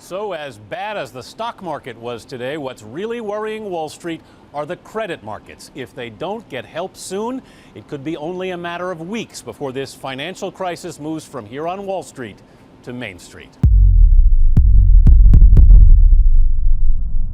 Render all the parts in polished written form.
So as bad as the stock market was today, what's really worrying Wall Street are the credit markets. If they don't get help soon, it could be only a matter of weeks before this financial crisis moves from here on Wall Street to Main Street.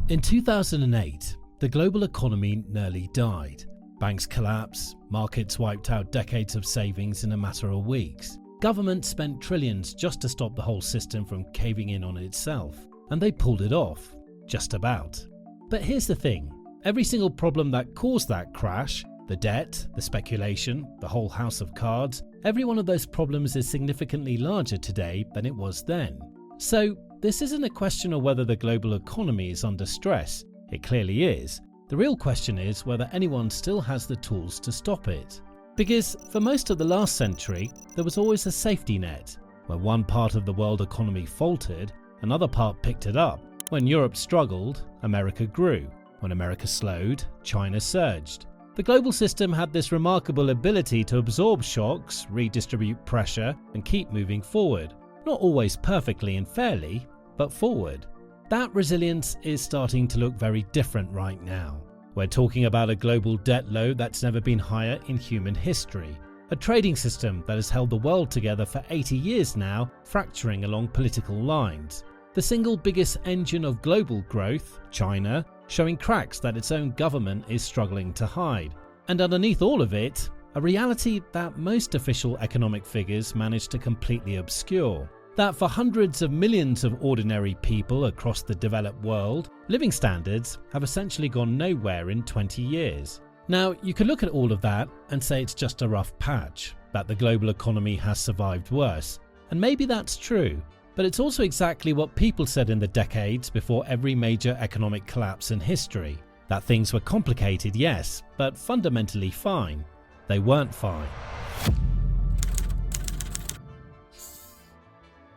In 2008, the global economy nearly died. Banks collapsed, markets wiped out decades of savings in a matter of weeks. Governments spent trillions just to stop the whole system from caving in on itself, and they pulled it off, just about. But here's the thing, every single problem that caused that crash, the debt, the speculation, the whole house of cards, every one of those problems is significantly larger today than it was then. So this isn't a question of whether the global economy is under stress, it clearly is. The real question is whether anyone still has the tools to stop it. Because for most of the last century, there was always a safety net. When one part of the world economy faltered, another part picked it up. When Europe struggled, America grew. When America slowed, China surged. The global system had this remarkable ability to absorb shocks, redistribute pressure, and keep moving forward. Not always perfectly and fairly, but forward. That resilience is starting to look very different right now. We're talking about a global debt load that's never been higher in human history. A trading system that has held the world together for 80 years now, fracturing along political lines. The single biggest engine of global growth, China, showing cracks that its own government is struggling to hide. And underneath all of it, a reality that most official economic figures manage to completely obscure. That for hundreds of millions of ordinary people across the developed world, living standards have essentially gone nowhere in 20 years. Now, you can look at all of that and say it's just a rough patch, that the global economy has survived worse. And maybe that's true, but it's also exactly what people said in the decades before every major economic collapse in history. That things were complicated, yes, but fundamentally fine. They weren't fine.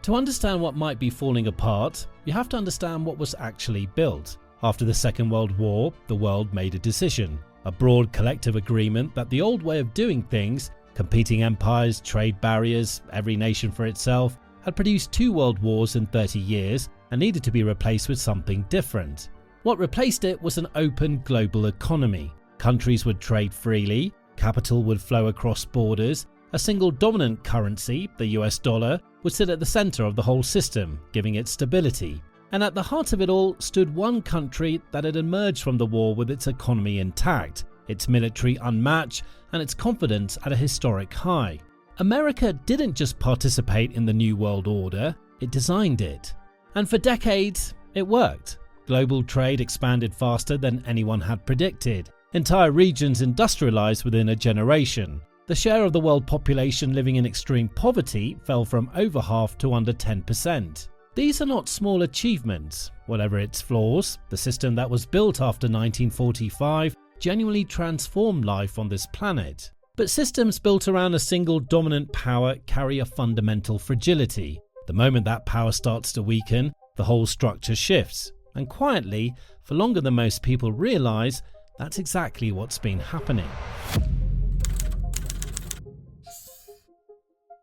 To understand what might be falling apart, you have to understand what was actually built. After the Second World War, the world made a decision, a broad collective agreement that the old way of doing things, competing empires, trade barriers, every nation for itself, had produced 2 world wars in 30 years and needed to be replaced with something different. What replaced it was an open global economy. Countries would trade freely, capital would flow across borders, a single dominant currency, the US dollar, would sit at the center of the whole system, giving it stability. And at the heart of it all stood one country that had emerged from the war with its economy intact, its military unmatched, and its confidence at a historic high. America didn't just participate in the New World Order, it designed it. And for decades, it worked. Global trade expanded faster than anyone had predicted. Entire regions industrialized within a generation. The share of the world population living in extreme poverty fell from over half to under 10%. These are not small achievements. Whatever its flaws, the system that was built after 1945 genuinely transformed life on this planet. But systems built around a single dominant power carry a fundamental fragility. The moment that power starts to weaken, the whole structure shifts. And quietly, for longer than most people realize, that's exactly what's been happening.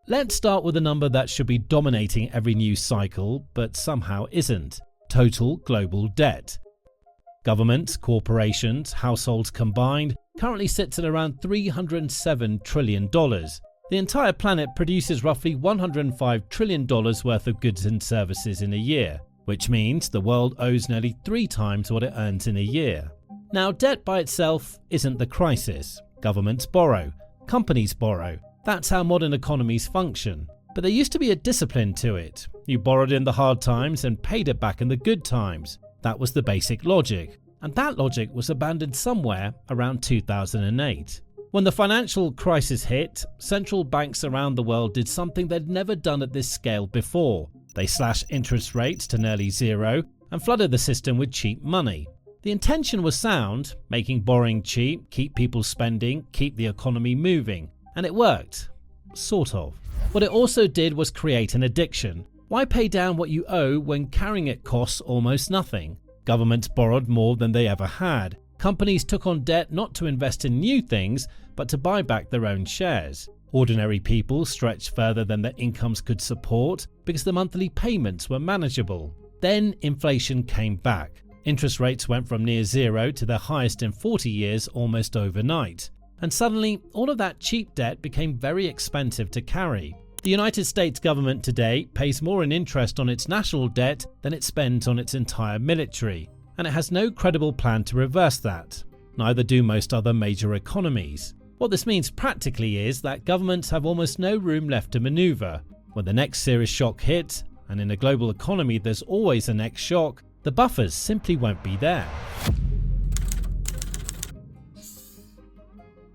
Let's start with a number that should be dominating every news cycle, but somehow isn't. Total global debt. Governments, corporations, households combined currently sits at around $307 trillion. The entire planet produces roughly $105 trillion worth of goods and services in a year, which means the world owes nearly 3 times what it earns in a year. Now, debt by itself isn't the crisis. Governments borrow, companies borrow. That's how modern economies function. But there used to be a discipline to it. You borrowed in the hard times and paid it back in the good times. That was the basic logic. And that logic was abandoned somewhere around 2008. When the financial crisis hit, central banks around the world did something they'd never done at this scale before. They slashed interest rates to nearly zero and flooded the system with cheap money. The intention was sound, making borrowing cheap, keep people spending, keep the economy moving. And it worked. Sort of. What it also did was create an addiction. Why pay down what you owe when carrying it costs almost nothing? Governments borrowed more than they ever had. Companies took on debt not to invest in new things, but to buy back their own shares. Ordinary people stretched further than their incomes could support because the monthly payments were manageable. Then inflation came back. Interest rates went from near zero to their highest in 40 years almost overnight. And suddenly, all of that cheap debt became very expensive to carry. The United States government today pays more in interest on its national debt than it spends on its entire military, and it has no credible plan to reverse that. Neither do most other major economies. What this means practically is that governments have almost no room left to maneuver. When the next serious shock hits, and in a global economy there's always a next shock, the buffers simply won't be there.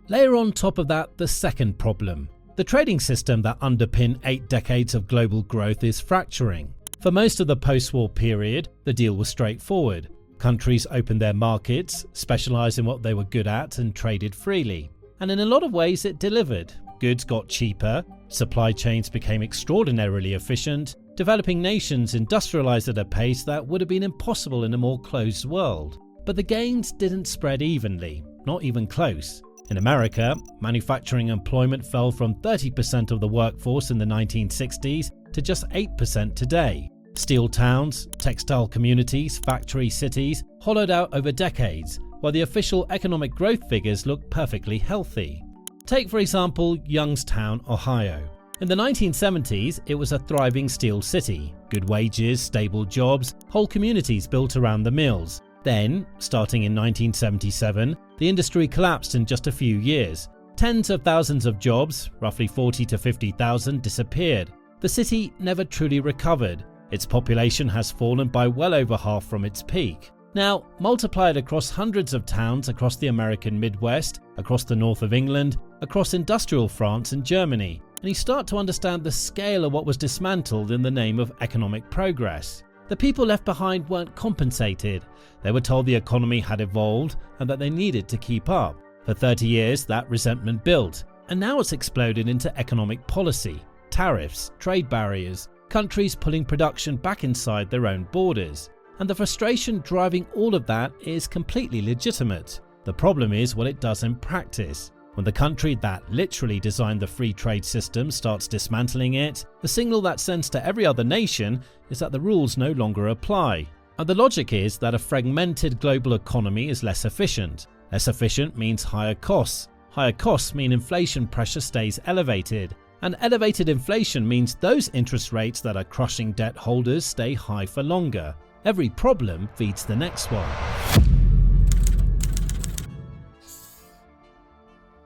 Layer on top of that the second problem. The trading system that underpinned 8 decades of global growth is fracturing. For most of the post-war period, the deal was straightforward. Countries opened their markets, specialised in what they were good at and traded freely. And in a lot of ways it delivered. Goods got cheaper, supply chains became extraordinarily efficient, developing nations industrialised at a pace that would have been impossible in a more closed world. But the gains didn't spread evenly, not even close. In America, manufacturing employment fell from 30% of the workforce in the 1960s to just 8% today. Steel towns, textile communities, factory cities hollowed out over decades, while the official economic growth figures look perfectly healthy. Take, for example, Youngstown, Ohio. In the 1970s, it was a thriving steel city. Good wages, stable jobs, whole communities built around the mills. Then, starting in 1977, the industry collapsed in just a few years. Tens of thousands of jobs, roughly 40 to 50,000, disappeared. The city never truly recovered. Its population has fallen by well over half from its peak. Now, multiply it across hundreds of towns across the American Midwest, across the north of England, across industrial France and Germany, and you start to understand the scale of what was dismantled in the name of economic progress. The people left behind weren't compensated. They were told the economy had evolved and that they needed to keep up. For 30 years, that resentment built, and now it's exploded into economic policy, tariffs, trade barriers, countries pulling production back inside their own borders. And the frustration driving all of that is completely legitimate. The problem is what it does in practice. When the country that literally designed the free trade system starts dismantling it, the signal that sends to every other nation is that the rules no longer apply. And the logic is that a fragmented global economy is less efficient. Less efficient means higher costs. Higher costs mean inflation pressure stays elevated. And elevated inflation means those interest rates that are crushing debt holders stay high for longer. Every problem feeds the next one.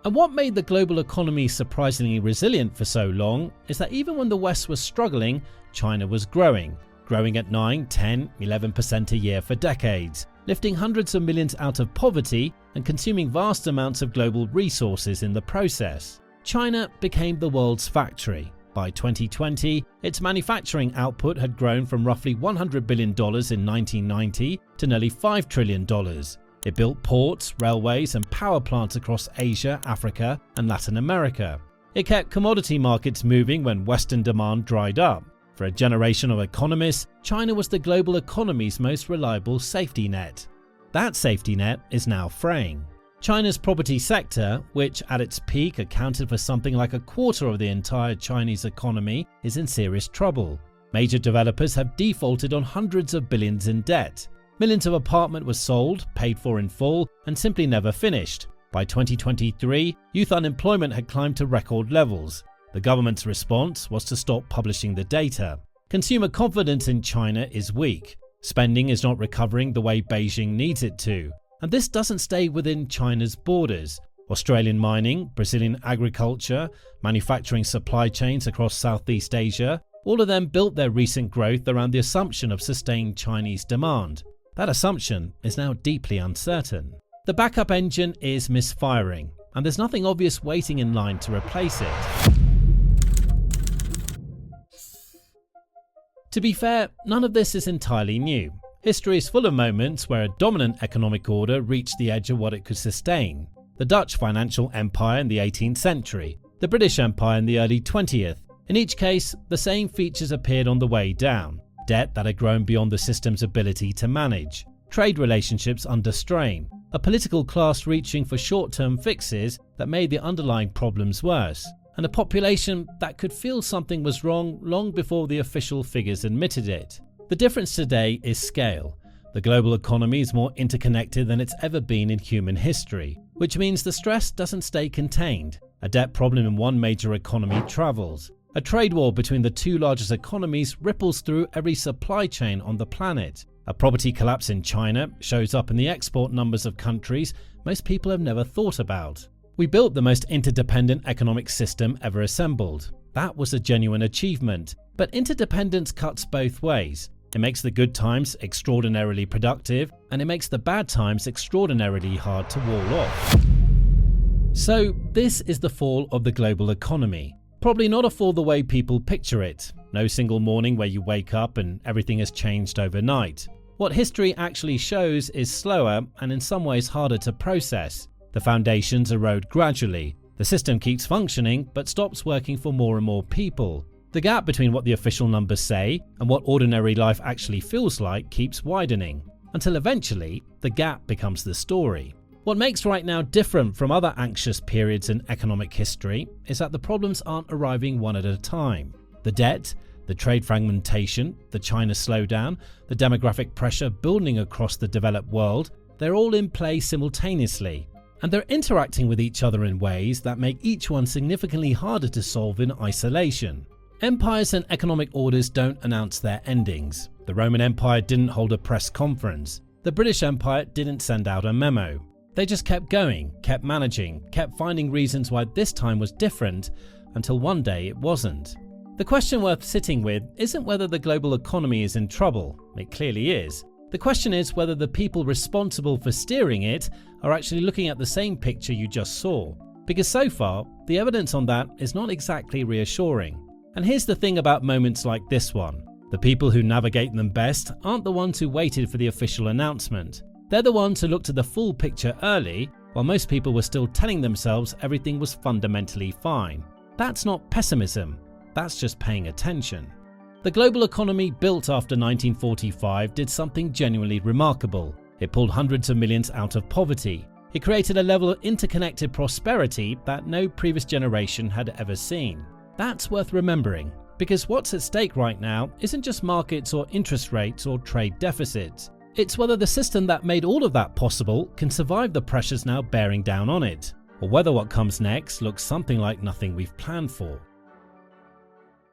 And what made the global economy surprisingly resilient for so long is that even when the West was struggling, China was growing at 9, 10, 11% a year for decades, lifting hundreds of millions out of poverty and consuming vast amounts of global resources in the process. China became the world's factory. By 2020, its manufacturing output had grown from roughly $100 billion in 1990 to nearly $5 trillion. It built ports, railways and power plants across Asia, Africa and Latin America. It kept commodity markets moving when Western demand dried up. For a generation of economists, China was the global economy's most reliable safety net. That safety net is now fraying. China's property sector, which at its peak accounted for something like a quarter of the entire Chinese economy, is in serious trouble. Major developers have defaulted on hundreds of billions in debt. Millions of apartments were sold, paid for in full, and simply never finished. By 2023, youth unemployment had climbed to record levels. The government's response was to stop publishing the data. Consumer confidence in China is weak. Spending is not recovering the way Beijing needs it to. And this doesn't stay within China's borders. Australian mining, Brazilian agriculture, manufacturing supply chains across Southeast Asia, all of them built their recent growth around the assumption of sustained Chinese demand. That assumption is now deeply uncertain. The backup engine is misfiring, and there's nothing obvious waiting in line to replace it. To be fair, none of this is entirely new. History is full of moments where a dominant economic order reached the edge of what it could sustain. The Dutch financial empire in the 18th century, the British Empire in the early 20th. In each case, the same features appeared on the way down. Debt that had grown beyond the system's ability to manage. Trade relationships under strain. A political class reaching for short-term fixes that made the underlying problems worse. And a population that could feel something was wrong long before the official figures admitted it. The difference today is scale. The global economy is more interconnected than it's ever been in human history, which means the stress doesn't stay contained. A debt problem in one major economy travels. A trade war between the two largest economies ripples through every supply chain on the planet. A property collapse in China shows up in the export numbers of countries most people have never thought about. We built the most interdependent economic system ever assembled. That was a genuine achievement. But interdependence cuts both ways. It makes the good times extraordinarily productive, and it makes the bad times extraordinarily hard to wall off. So this is the fall of the global economy. Probably not a fall the way people picture it. No single morning where you wake up and everything has changed overnight. What history actually shows is slower and in some ways harder to process. The foundations erode gradually. The system keeps functioning but stops working for more and more people. The gap between what the official numbers say and what ordinary life actually feels like keeps widening, until eventually the gap becomes the story. What makes right now different from other anxious periods in economic history is that the problems aren't arriving one at a time. The debt, the trade fragmentation, the China slowdown, the demographic pressure building across the developed world, they're all in play simultaneously. And they're interacting with each other in ways that make each one significantly harder to solve in isolation. Empires and economic orders don't announce their endings. The Roman Empire didn't hold a press conference. The British Empire didn't send out a memo. They just kept going, kept managing, kept finding reasons why this time was different, until one day it wasn't. The question worth sitting with isn't whether the global economy is in trouble. It clearly is. The question is whether the people responsible for steering it are actually looking at the same picture you just saw. Because so far, the evidence on that is not exactly reassuring. And here's the thing about moments like this one. The people who navigate them best aren't the ones who waited for the official announcement. They're the ones who looked at the full picture early, while most people were still telling themselves everything was fundamentally fine. That's not pessimism, that's just paying attention. The global economy built after 1945 did something genuinely remarkable. It pulled hundreds of millions out of poverty. It created a level of interconnected prosperity that no previous generation had ever seen. That's worth remembering, because what's at stake right now isn't just markets or interest rates or trade deficits. It's whether the system that made all of that possible can survive the pressures now bearing down on it, or whether what comes next looks something like nothing we've planned for.